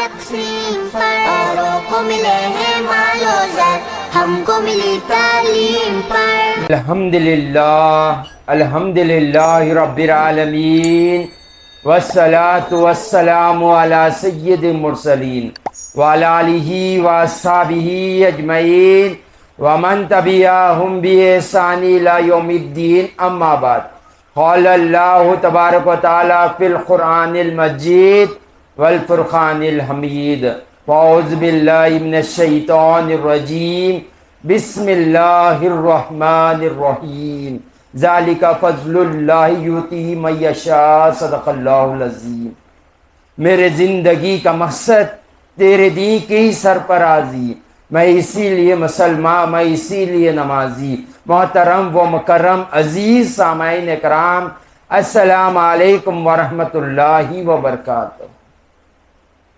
تقسیم پر، اوروں کو ملے ہیں مال و زر، ہم کو ملی تعلیم پر۔ الحمدللہ رب العالمین، والصلاة والسلام علی سید المرسلین وعلی آلہ واصحابہ اجمعین ومن تبعہم بإحسان الی یوم الدین، اما بعد۔ قال اللہ تبارک و تعالی فی القرآن المجید والفرقان الحمید، اعوذ باللہ من الشیطان الرجیم، بسم اللہ الرحمن الرحیم، ذالک فضل اللہ یؤتیہ من یشاء، صدق اللہ العظیم۔ میرے زندگی کا مقصد تیرے دین کی سرفرازی، میں اسی لیے مسلمان، میں اسی لیے نمازی۔ محترم و مکرم عزیز سامعین کرام، السلام علیکم ورحمۃ اللہ وبرکاتہ۔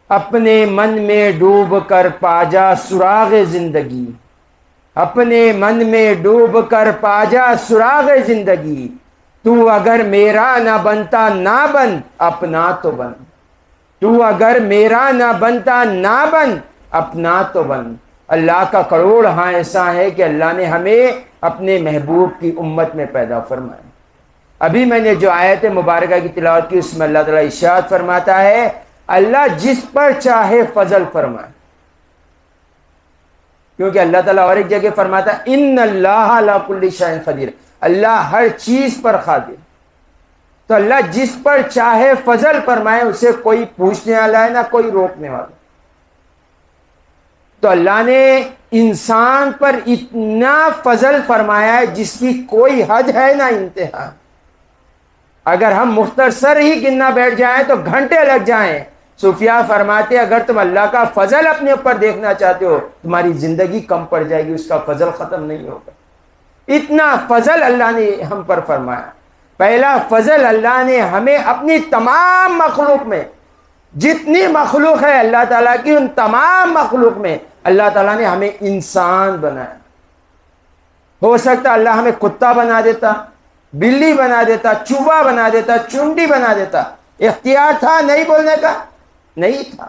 اپنے من میں ڈوب کر پا جا سراغ زندگی، اپنے من میں ڈوب کر پا جا سراغ زندگی، تو اگر میرا نہ بنتا نہ بن، اپنا تو بن۔ تو اگر میرا نہ بنتا نہ بن، اپنا تو بن۔ اللہ کا کروڑ ہاں ایسا ہے کہ اللہ نے ہمیں اپنے محبوب کی امت میں پیدا فرمایا۔ ابھی میں نے جو آیت مبارکہ کی تلاوت کی، اس میں اللہ تعالیٰ ارشاد فرماتا ہے، اللہ جس پر چاہے فضل فرمائے، کیونکہ اللہ تعالیٰ اور ایک جگہ فرماتا ہے ان اللہ علی کل شیء قدیر، اللہ ہر چیز پر قادر۔ تو اللہ جس پر چاہے فضل فرمائے، اسے کوئی پوچھنے والا ہے نہ کوئی روکنے والا۔ تو اللہ نے انسان پر اتنا فضل فرمایا ہے جس کی کوئی حد ہے نہ انتہا۔ اگر ہم مختصر ہی گننا بیٹھ جائیں تو گھنٹے لگ جائیں۔ صوفیاء فرماتے ہیں اگر تم اللہ کا فضل اپنے اوپر دیکھنا چاہتے ہو، تمہاری زندگی کم پڑ جائے گی، اس کا فضل ختم نہیں ہوگا۔ اتنا فضل اللہ نے ہم پر فرمایا۔ پہلا فضل، اللہ نے ہمیں اپنی تمام مخلوق میں، جتنی مخلوق ہے اللہ تعالیٰ کی، ان تمام مخلوق میں اللہ تعالیٰ نے ہمیں انسان بنایا۔ ہو سکتا اللہ ہمیں کتا بنا دیتا، بلی بنا دیتا، چوہا بنا دیتا، چونڈی بنا دیتا، اختیار تھا نہیں بولنے کا؟ نہیں تھا۔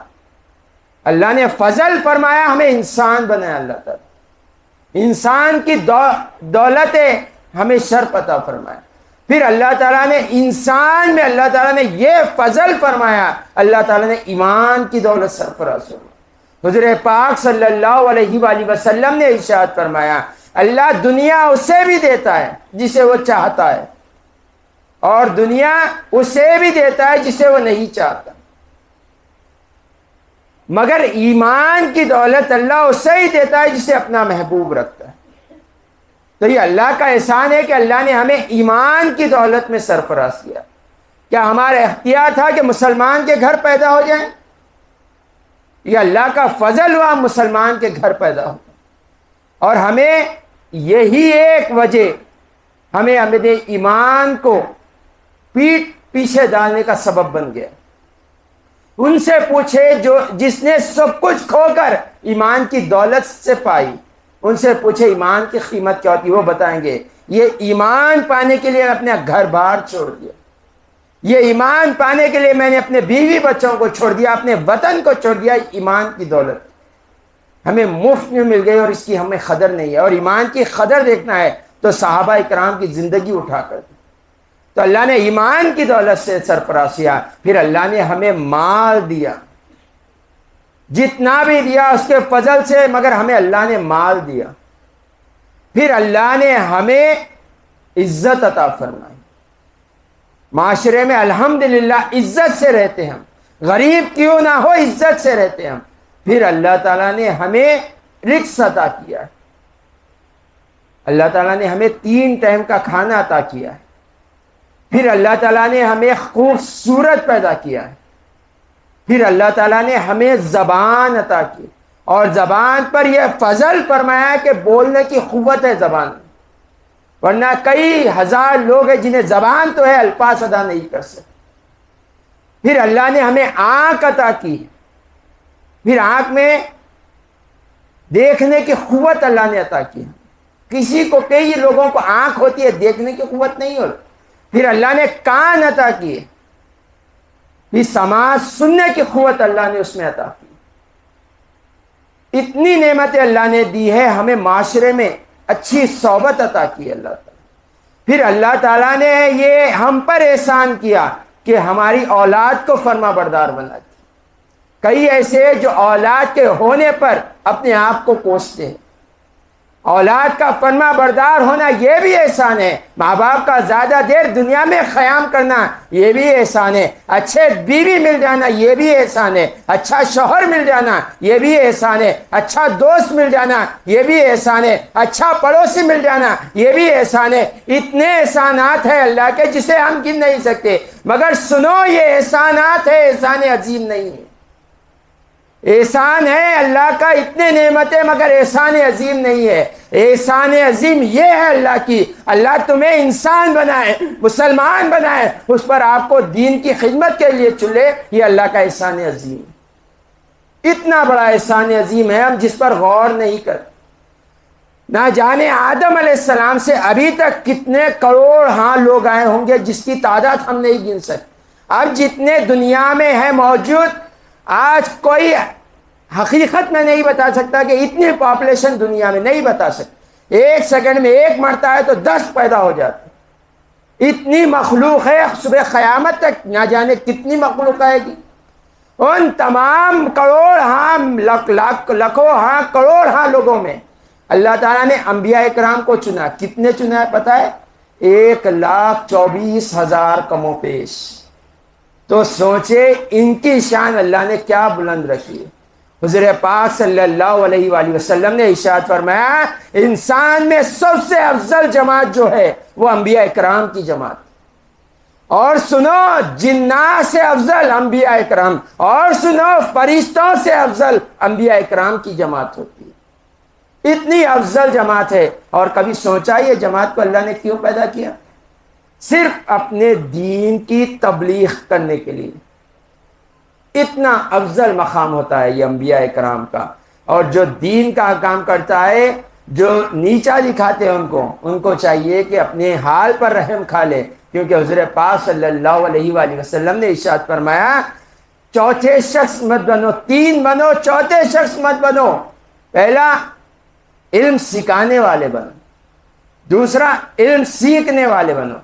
اللہ نے فضل فرمایا، ہمیں انسان بنایا۔ اللہ تعالیٰ انسان کی دولت ہمیں شرف عطا فرمایا۔ پھر اللہ تعالیٰ نے انسان میں اللہ تعالیٰ نے یہ فضل فرمایا، اللہ تعالیٰ نے ایمان کی دولت سرفراز فرمائی۔ حضور پاک صلی اللہ علیہ وآلہ وسلم نے ارشاد فرمایا، اللہ دنیا اسے بھی دیتا ہے جسے وہ چاہتا ہے، اور دنیا اسے بھی دیتا ہے جسے وہ نہیں چاہتا، مگر ایمان کی دولت اللہ اسے ہی دیتا ہے جسے اپنا محبوب رکھتا ہے۔ تو یہ اللہ کا احسان ہے کہ اللہ نے ہمیں ایمان کی دولت میں سرفراز کیا۔ کیا ہمارا اختیار تھا کہ مسلمان کے گھر پیدا ہو جائیں؟ یہ اللہ کا فضل ہوا مسلمان کے گھر پیدا ہو۔ اور ہمیں یہی ایک وجہ ہمیں اپنے ایمان کو پیٹ پیچھے ڈالنے کا سبب بن گیا۔ ان سے پوچھے جس نے سب کچھ کھو کر ایمان کی دولت سے پائی، ان سے پوچھے ایمان کی قیمت کیا ہوتی ہے، وہ بتائیں گے یہ ایمان پانے کے لیے اپنے گھر بار چھوڑ دیا، یہ ایمان پانے کے لیے میں نے اپنے بیوی بچوں کو چھوڑ دیا، اپنے وطن کو چھوڑ دیا۔ ایمان کی دولت ہمیں مفت میں مل گئی اور اس کی ہمیں قدر نہیں ہے۔ اور ایمان کی قدر دیکھنا ہے تو صحابہ کرام کی زندگی اٹھا کر دی۔ تو اللہ نے ایمان کی دولت سے سرفراز کیا۔ پھر اللہ نے ہمیں مال دیا، جتنا بھی دیا اس کے فضل سے، مگر ہمیں اللہ نے مال دیا۔ پھر اللہ نے ہمیں عزت عطا فرمائی۔ معاشرے میں الحمدللہ عزت سے رہتے ہیں ہم، غریب کیوں نہ ہو عزت سے رہتے ہیں ہم۔ پھر اللہ تعالیٰ نے ہمیں رزق عطا کیا ہے۔ اللہ تعالیٰ نے ہمیں 3 ٹائم کا کھانا عطا کیا ہے۔ پھر اللہ تعالیٰ نے ہمیں خوبصورت پیدا کیا ہے۔ پھر اللہ تعالیٰ نے ہمیں زبان عطا کی، اور زبان پر یہ فضل فرمایا کہ بولنے کی قوت ہے زبان، ورنہ کئی ہزار لوگ ہیں جنہیں زبان تو ہے، الفاظ ادا نہیں کر سکتے۔ پھر اللہ نے ہمیں آنکھ عطا کی، پھر آنکھ میں دیکھنے کی قوت اللہ نے عطا کی۔ کسی کو، کئی لوگوں کو آنکھ ہوتی ہے، دیکھنے کی قوت نہیں ہوتی۔ پھر اللہ نے کان عطا کیے، پھر سماع سننے کی قوت اللہ نے اس میں عطا کی۔ اتنی نعمتیں اللہ نے دی ہے، ہمیں معاشرے میں اچھی صحبت عطا کی اللہ تعالیٰ۔ پھر اللہ تعالیٰ نے یہ ہم پر احسان کیا کہ ہماری اولاد کو فرما بردار بنا دیا۔ کئی ایسے جو اولاد کے ہونے پر اپنے آپ کو کوستے ہیں۔ اولاد کا فرما بردار ہونا یہ بھی احسان ہے، ماں باپ کا زیادہ دیر دنیا میں قیام کرنا یہ بھی احسان ہے، اچھے بیوی مل جانا یہ بھی احسان ہے، اچھا شوہر مل جانا یہ بھی احسان ہے، اچھا دوست مل جانا یہ بھی احسان ہے، اچھا پڑوسی مل جانا یہ بھی احسان ہے۔ اتنے احسانات ہیں اللہ کے جسے ہم گن نہیں سکتے، مگر سنو یہ احسانات ہے، احسان عظیم نہیں ہے۔ احسان ہے اللہ کا اتنے نعمتیں، مگر احسان عظیم نہیں ہے۔ احسان عظیم یہ ہے اللہ کی، اللہ تمہیں انسان بنائے، مسلمان بنائے، اس پر آپ کو دین کی خدمت کے لیے چلے، یہ اللہ کا احسان عظیم۔ اتنا بڑا احسان عظیم ہے ہم جس پر غور نہیں کرتے۔ نہ جانے آدم علیہ السلام سے ابھی تک کتنے کروڑ لوگ آئے ہوں گے جس کی تعداد ہم نہیں گن سکتے۔ اب جتنے دنیا میں ہے موجود، آج کوئی حقیقت میں نہیں بتا سکتا کہ اتنی پاپولیشن دنیا میں نہیں بتا سکتا۔ ایک سیکنڈ میں ایک مرتا ہے تو 10 پیدا ہو جاتے۔ اتنی مخلوق ہے، صبح قیامت تک نہ جانے کتنی مخلوق آئے گی۔ ان تمام کروڑ لکھوں کروڑ لوگوں میں اللہ تعالیٰ نے انبیاء اکرام کو چنا۔ کتنے چنا ہے پتہ ہے؟ 1,24,000 کم و بیش۔ تو سوچے ان کی شان اللہ نے کیا بلند رکھی ہے۔ حضور پاک صلی اللہ علیہ وآلہ وسلم نے ارشاد فرمایا انسان میں سب سے افضل جماعت جو ہے وہ انبیاء اکرام کی جماعت، اور سنو جنات سے افضل انبیاء اکرام، اور سنو فرشتوں سے افضل انبیاء اکرام کی جماعت ہوتی ہے۔ اتنی افضل جماعت ہے، اور کبھی سوچا یہ جماعت کو اللہ نے کیوں پیدا کیا؟ صرف اپنے دین کی تبلیغ کرنے کے لیے۔ اتنا افضل مقام ہوتا ہے یہ انبیاء اکرام کا، اور جو دین کا کام کرتا ہے، جو نیچا دکھاتے ہیں ان کو چاہیے کہ اپنے حال پر رحم کھا لے، کیونکہ حضور پاک صلی اللہ علیہ وآلہ وسلم نے ارشاد فرمایا چوتھے شخص مت بنو، 3 بنو، چوتھے شخص مت بنو۔ پہلا علم سکھانے والے بنو، دوسرا علم سیکھنے والے بنو،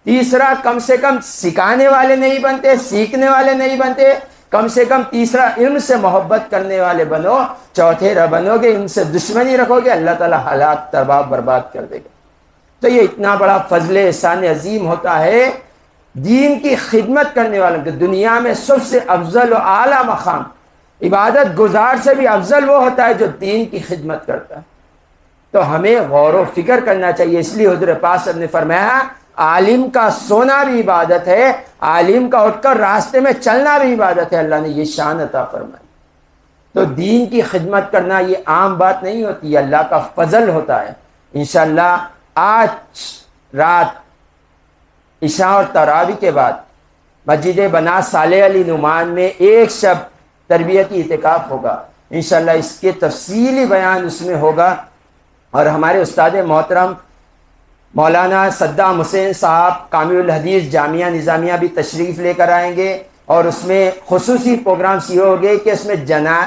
تیسرا کم سے کم سکھانے والے نہیں بنتے، سیکھنے والے نہیں بنتے، کم سے کم تیسرا علم سے محبت کرنے والے بنو، چوتھے بنو گے ان سے دشمنی رکھو گے، اللہ تعالیٰ ہلاک تباہ برباد کر دے گا۔ تو یہ اتنا بڑا فضل احسان عظیم ہوتا ہے دین کی خدمت کرنے والوں کے۔ دنیا میں سب سے افضل و اعلیٰ مقام عبادت گزار سے بھی افضل وہ ہوتا ہے جو دین کی خدمت کرتا ہے۔ تو ہمیں غور و فکر کرنا چاہیے۔ اس لیے حضور پاک صلی اللہ علیہ وسلم نے فرمایا عالم کا سونا بھی عبادت ہے، عالم کا اٹھ کر راستے میں چلنا بھی عبادت ہے۔ اللہ نے یہ شان عطا فرمائی۔ تو دین کی خدمت کرنا یہ عام بات نہیں ہوتی، اللہ کا فضل ہوتا ہے۔ انشاءاللہ آج رات عشاء اور تراویح کے بعد مسجد بنات صالح علی نعمان میں ایک شب تربیتی اعتکاف ہوگا۔ انشاءاللہ اس کے تفصیلی بیان اس میں ہوگا، اور ہمارے استاد محترم مولانا صدام حسین صاحب کامل الحدیث جامعہ نظامیہ بھی تشریف لے کر آئیں گے، اور اس میں خصوصی پروگرامس یہ ہوگے کہ اس میں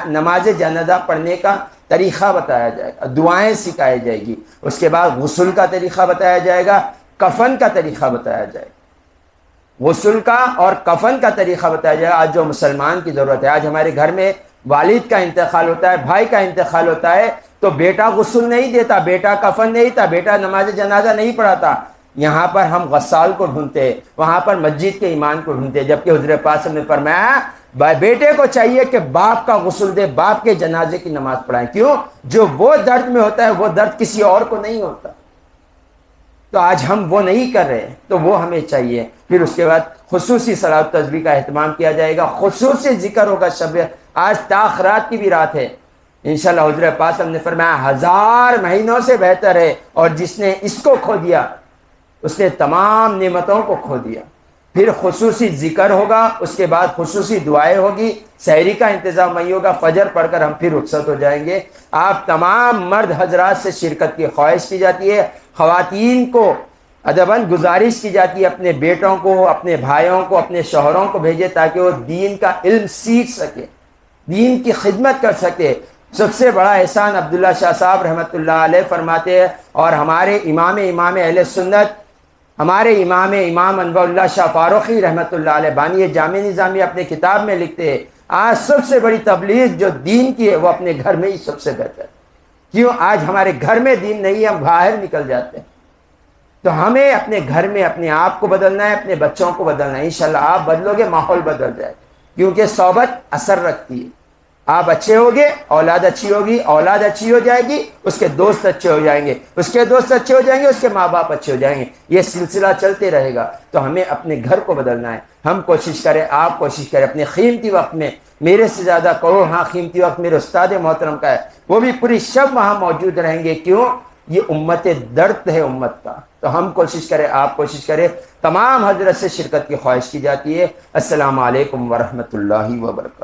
نماز جنازہ پڑھنے کا طریقہ بتایا جائے گا، دعائیں سکھائی جائے گی، اس کے بعد غسل کا طریقہ بتایا جائے گا، کفن کا طریقہ بتایا جائے گا، غسل کا اور کفن کا طریقہ بتایا جائے گا۔ آج جو مسلمان کی ضرورت ہے، آج ہمارے گھر میں والد کا انتقال ہوتا ہے، بھائی کا انتقال ہوتا ہے، تو بیٹا غسل نہیں دیتا، بیٹا کفن نہیں دیتا، بیٹا نماز جنازہ نہیں پڑھاتا۔ یہاں پر ہم غسال کو ڈھونڈتے، وہاں پر مسجد کے امام کو ڈھونڈتے، جبکہ حضور پاک صلی اللہ علیہ وسلم نے فرمایا بیٹے کو چاہیے کہ باپ کا غسل دے، باپ کے جنازے کی نماز پڑھائیں۔ کیوں؟ جو وہ درد میں ہوتا ہے وہ درد کسی اور کو نہیں ہوتا۔ تو آج ہم وہ نہیں کر رہے، تو وہ ہمیں چاہیے۔ پھر اس کے بعد خصوصی صلاۃ و تسبیح کا اہتمام کیا جائے گا، خصوصی ذکر ہوگا۔ شب آج تاخرات کی بھی رات ہے، انشاءاللہ حضور پاک صلی اللہ علیہ وسلم نے فرمایا 1000 مہینوں سے بہتر ہے، اور جس نے اس کو کھو دیا اس نے تمام نعمتوں کو کھو دیا۔ پھر خصوصی ذکر ہوگا، اس کے بعد خصوصی دعائیں ہوگی، سحری کا انتظام وہی ہوگا، فجر پڑھ کر ہم پھر رخصت ہو جائیں گے۔ آپ تمام مرد حضرات سے شرکت کی خواہش کی جاتی ہے، خواتین کو ادباً گزارش کی جاتی ہے اپنے بیٹوں کو، اپنے بھائیوں کو، اپنے شوہروں کو بھیجے تاکہ وہ دین کا علم سیکھ سکے، دین کی خدمت کر سکے۔ سب سے بڑا احسان عبداللہ شاہ صاحب رحمۃ اللہ علیہ فرماتے ہیں، اور ہمارے امام اہل سنت، ہمارے امام انور اللہ شاہ فاروقی رحمۃ اللہ علیہ بانی جامع نظامیہ اپنے کتاب میں لکھتے ہیں، آج سب سے بڑی تبلیغ جو دین کی ہے وہ اپنے گھر میں ہی سب سے بہتر۔ کیوں؟ آج ہمارے گھر میں دین نہیں ہے، ہم باہر نکل جاتے ہیں۔ تو ہمیں اپنے گھر میں اپنے آپ کو بدلنا ہے، اپنے بچوں کو بدلنا ہے۔ انشاءاللہ آپ بدلو گے، ماحول بدل جائے، کیونکہ صحبت اثر رکھتی ہے۔ آپ اچھے ہوگے، اولاد اچھی ہوگی، اولاد اچھی ہو جائے گی، اس کے دوست اچھے ہو جائیں گے، اس کے دوست اچھے ہو جائیں گے، اس کے ماں باپ اچھے ہو جائیں گے، یہ سلسلہ چلتے رہے گا۔ تو ہمیں اپنے گھر کو بدلنا ہے۔ ہم کوشش کریں، آپ کوشش کریں، اپنے قیمتی وقت میں، میرے سے زیادہ کروڑ ہاں قیمتی وقت میرے استاد محترم کا ہے، وہ بھی پوری شب وہاں موجود رہیں گے۔ کیوں؟ یہ امت درد ہے امت کا۔ تو ہم کوشش کریں، آپ کوشش کریں، تمام حضرت سے شرکت کی خواہش کی جاتی ہے۔ السلام علیکم ورحمۃ اللہ وبرکاتہ۔